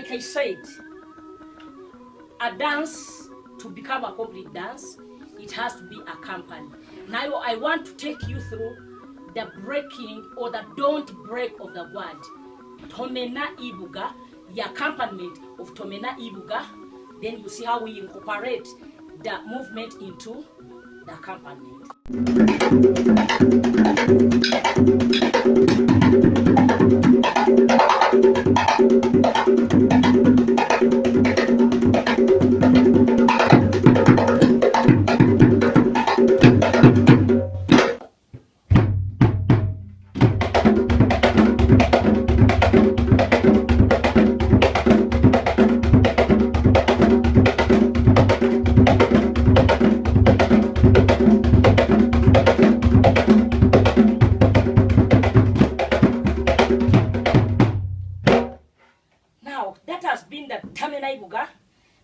like I said, a dance, to become a complete dance, it has to be accompanied. Now I want to take you through the breaking or the don't break of the word Tamena Ibuga, the accompaniment of Tamena Ibuga. Then you see how we incorporate the movement into the accompaniment. That has been the Tamena Ibuga,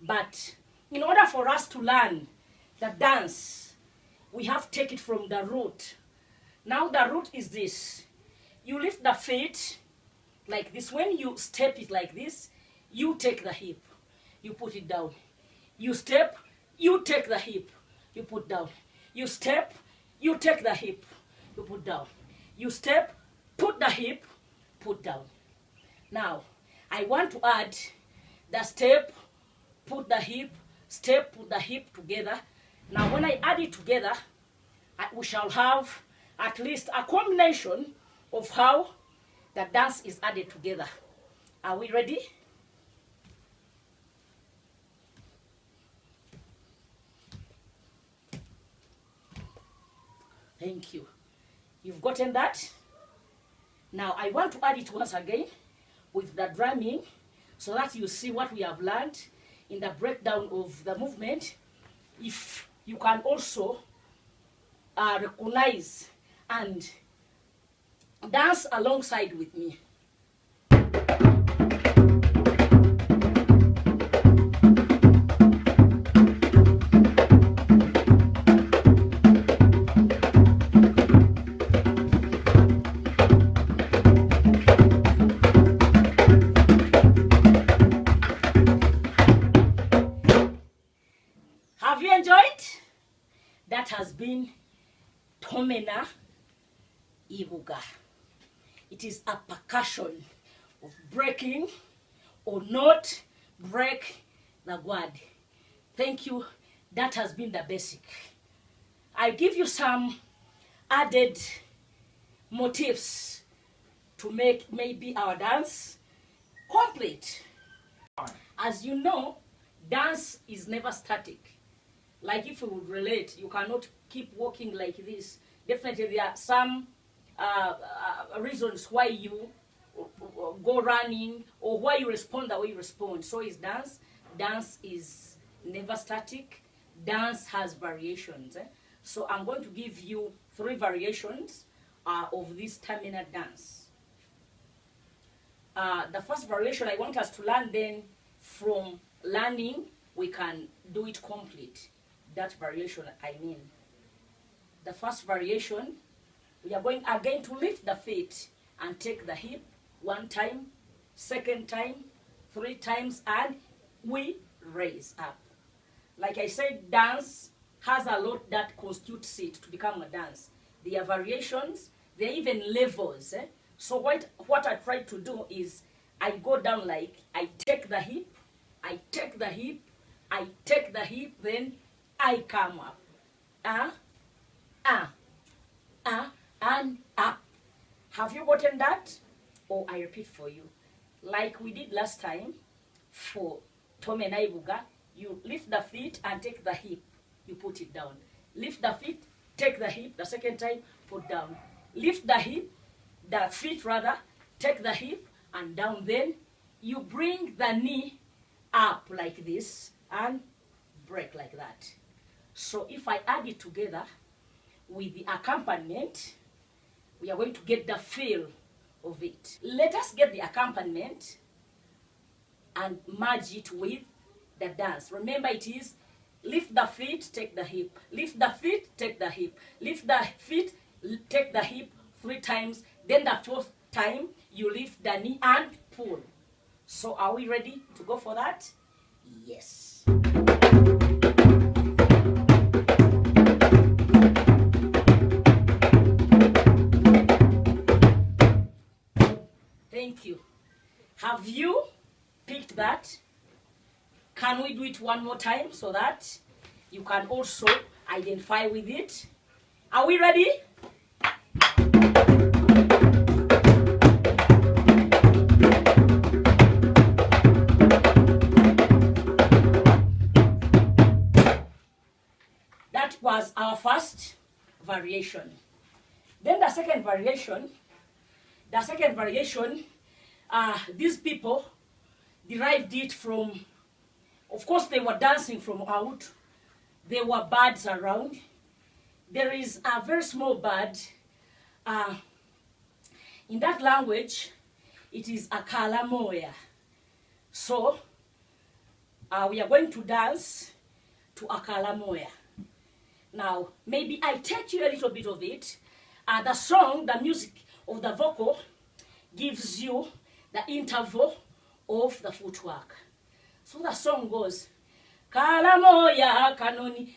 but in order for us to learn the dance, we have to take it from the root. Now the root is this. You lift the feet like this. When you step it like this, you take the hip, you put it down. You step, you take the hip, you put down. You step, you take the hip, you put down. You step, put the hip, put down. Now, I want to add the step, put the hip, step, put the hip together. Now when I add it together, we shall have at least a combination of how the dance is added together. Are we ready? Thank you. You've gotten that? Now I want to add it once again with the drumming, so that you see what we have learned in the breakdown of the movement. If you can also recognize and dance alongside with me. Have you enjoyed? That has been Tamena Ibuga. It is a percussion of breaking or not break the word. Thank you. That has been the basic. I give you some added motifs to make maybe our dance complete. As you know, dance is never static. Like if we would relate, you cannot keep walking like this. Definitely there are some reasons why you go running or why you respond the way you respond. So is dance. Dance is never static. Dance has variations. So I'm going to give you 3 variations of this Tamena dance. The first variation I want us to learn, then from learning we can do it complete. That variation I mean. The first variation, we are going again to lift the feet and take the hip 1 time, 2nd time, 3 times, and we raise up. Like I said, dance has a lot that constitutes it to become a dance. There are variations, there are even levels. So what I try to do is I go down like, I take the hip, I take the hip, I take the hip, then I come up. And up. Have you gotten that? Or I repeat for you. Like we did last time for Tamena Ibuga, you lift the feet and take the hip. You put it down. Lift the feet, take the hip. The 2nd time, put down. Lift the hip, the feet rather, take the hip and down. Then you bring the knee up like this and break like that. So if I add it together with the accompaniment, we are going to get the feel of it. Let us get the accompaniment and merge it with the dance. Remember, it is lift the feet, take the hip. Lift the feet, take the hip. Lift the feet, take the hip 3 times. Then the 4th time, you lift the knee and pull. So are we ready to go for that? Yes. Thank you. Have you picked that? Can we do it one more time so that you can also identify with it? Are we ready? That was our first variation. Then the second variation, these people derived it from, of course they were dancing from out, there were birds around. There is a very small bird. In that language, it is a kalamoya. So, we are going to dance to a kalamoya. Now, maybe I take you a little bit of it. The song, the music of the vocal gives you the interval of the footwork. So the song goes, Kalamoya kanoni,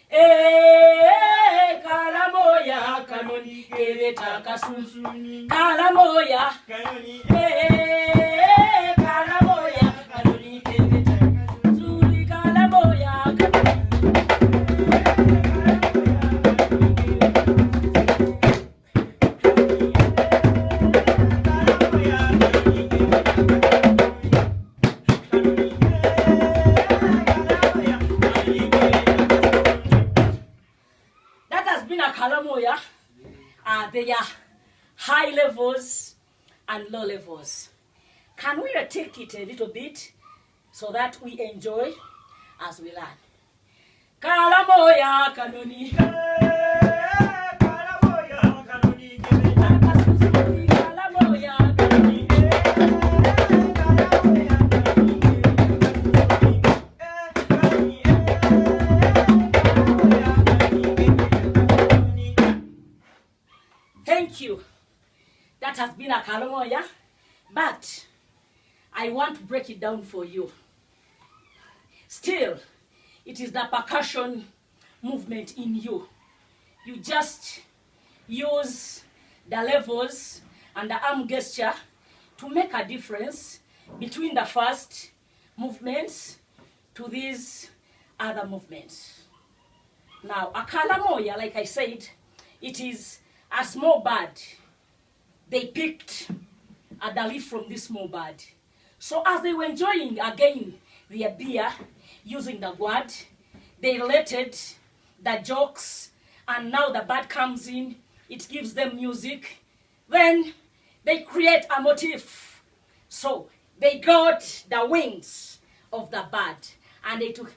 kalamoya kanoni, kebeta kasusu, kalamoya kanoni, kalamoya kanoni, kebeta kasusu, kalamoya kanoni. Kalamoya, there are high levels and low levels. Can we take it a little bit so that we enjoy as we learn? Kalamoya kanoni, kalamoya kanoni, kalamoya kanoni, Thank you. That has been a kalamoya, but I want to break it down for you. Still, it is the percussion movement in you. You just use the levels and the arm gesture to make a difference between the first movements to these other movements. Now, a kalamoya, like I said, it is a small bird. They picked the leaf from this small bird. So as they were enjoying again their beer using the word, they related the jokes, and now the bird comes in, it gives them music. Then they create a motif. So they got the wings of the bird and they took,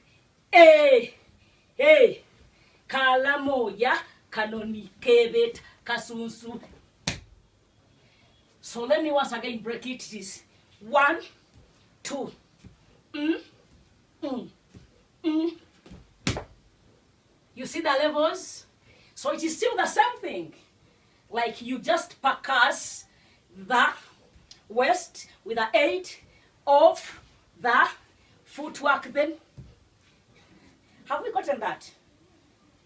kalamoya kanoni kebet kasunsu. So let me once again break it. It is 1, 2. You see the levels? So it is still the same thing. Like you just percuss the waist with the aid of the footwork. Then, have we gotten that?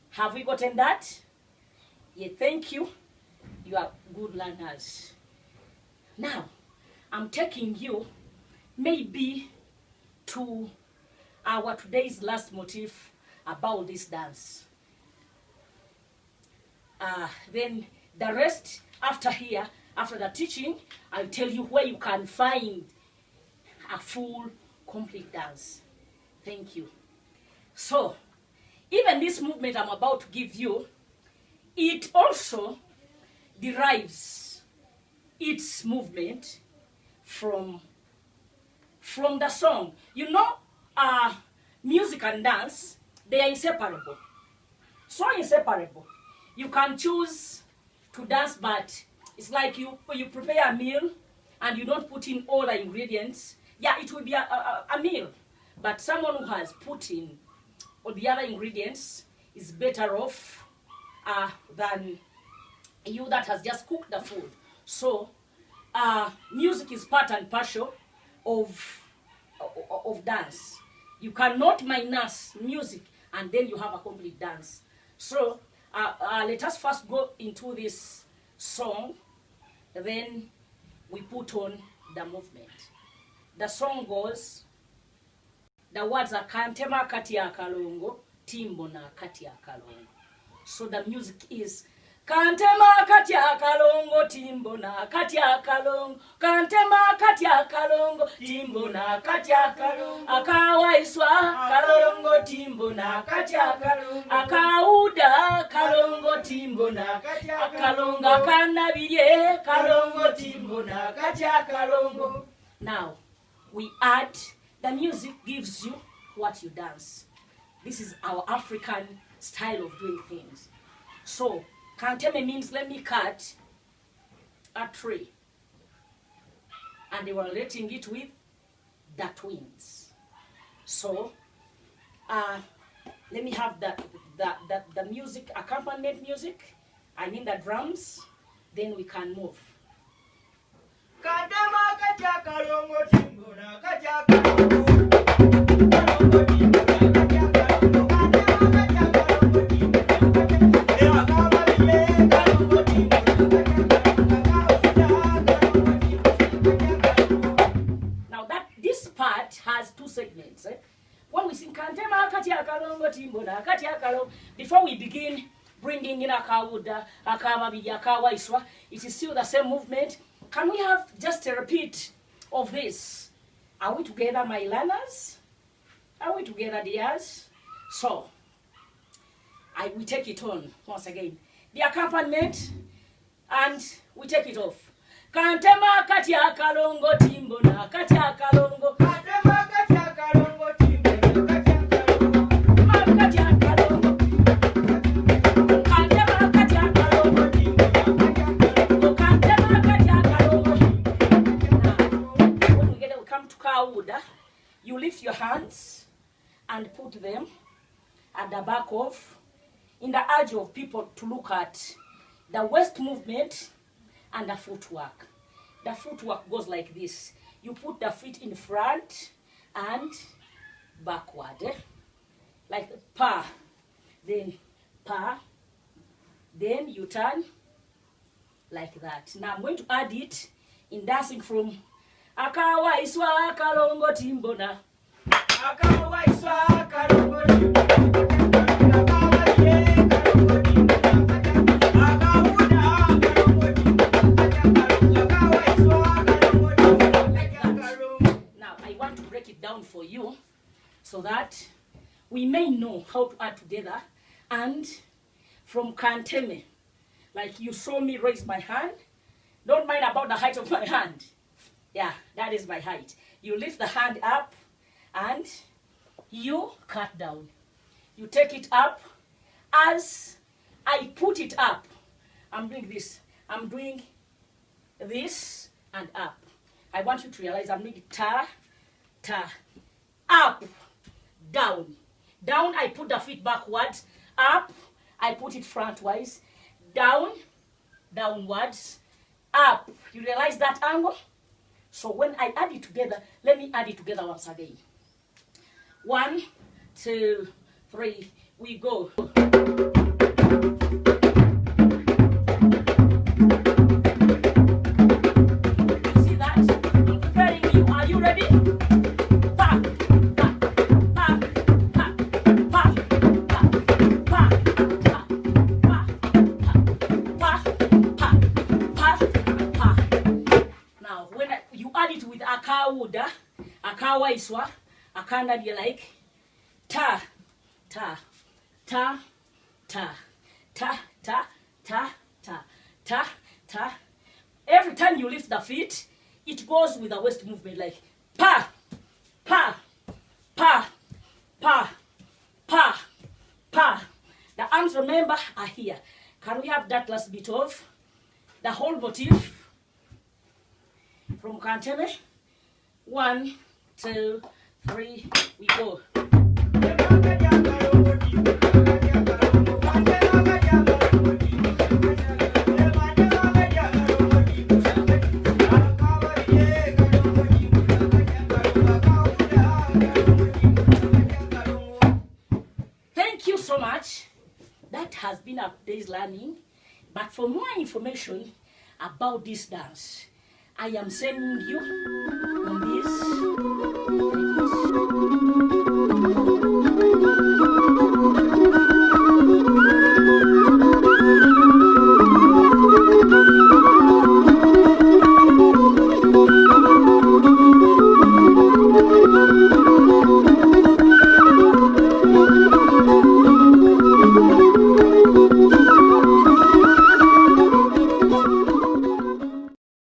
Have we gotten that? Yeah, thank you. You are good learners. Now, I'm taking you maybe to our today's last motif about this dance. Then the rest after here, after the teaching, I'll tell you where you can find a full, complete dance. Thank you. So, even this movement I'm about to give you, it also derives its movement from the song. You know, music and dance, they are inseparable. So inseparable. You can choose to dance, but it's like you prepare a meal and you don't put in all the ingredients. Yeah, it will be a meal. But someone who has put in all the other ingredients is better off than you that has just cooked the food. So, music is part and parcel of of dance. You cannot minus music and then you have a complete dance. So let us first go into this song, then we put on the movement. The song goes, the words are Kantema kati ya kalongo, timbo na kati ya kalongo. So the music is Kantema kati ya kalongo, timbo na kati ya kalongo. Kantema kati ya kalongo, timbo na kati ya kalongo. Akawaiswa kalongo, timbo na kati ya kalongo. Akauda kalongo, timbo na kati ya kalongo. Akanabirye kalongo, timbo na kati ya kalongo. Now, we add, the music gives you what you dance. This is our African style of doing things. So, Kanteme means let me cut a tree. And they were relating it with the twins. So, let me have the music, accompaniment music. I mean the drums. Then we can move. Kantema katia kalongo, timbo na katia kalongo. Kalongo, timbo na katia kalongo. Kantema katia kalongo, timbo na katia. Now this part has two segments. When we sing Kantema katia kalongo, timbo na katia kalongo, before we begin bringing in akawuda, akababi, akawaiswa, it is still the same movement. Can we have just a repeat of this? Are we together, my learners? Are we together, dears? So, we take it on once again. The accompaniment, and we take it off. Kantema katia kalongo, timbo na katia kalongo. Kantema katia kalongo, timbo na katia kalongo. Katia kalongo. Kantema katia kalongo, timbo na katia kalongo. Kantema katia kalongo. Now, when we come to Kawuda, you lift your hands and put them at the back of, in the urge of people to look at the waist movement and the footwork. The footwork goes like this. You put the feet in front and backward. Like pa, then pa, then you turn like that. Now I'm going to add it in dancing from Akawa iswa kalongo timbona. Akawa iswa kalongo timbona. For you, so that we may know how to add together. And from Kanteme, like you saw me raise my hand, don't mind about the height of my hand. Yeah, that is my height. You lift the hand up and you cut down. You take it up. As I put it up, I'm doing this. I'm doing this and up. I want you to realize I'm doing ta, ta, up, down. Down, I put the feet backwards. Up, I put it frontwise. Down, downwards. Up. You realize that angle? So when I add it together, let me add it together once again. 1, 2, 3, we go. Akawa iswa, akanda be like ta, ta, ta, ta, ta, ta, ta, ta, ta, ta. Every time you lift the feet, it goes with a waist movement like pa, pa, pa, pa, pa, pa. The arms, remember, are here. Can we have that last bit of the whole motif from Kanteme? 1, 2, 3, we go. has been a day's learning. But for more information about this dance, I am sending you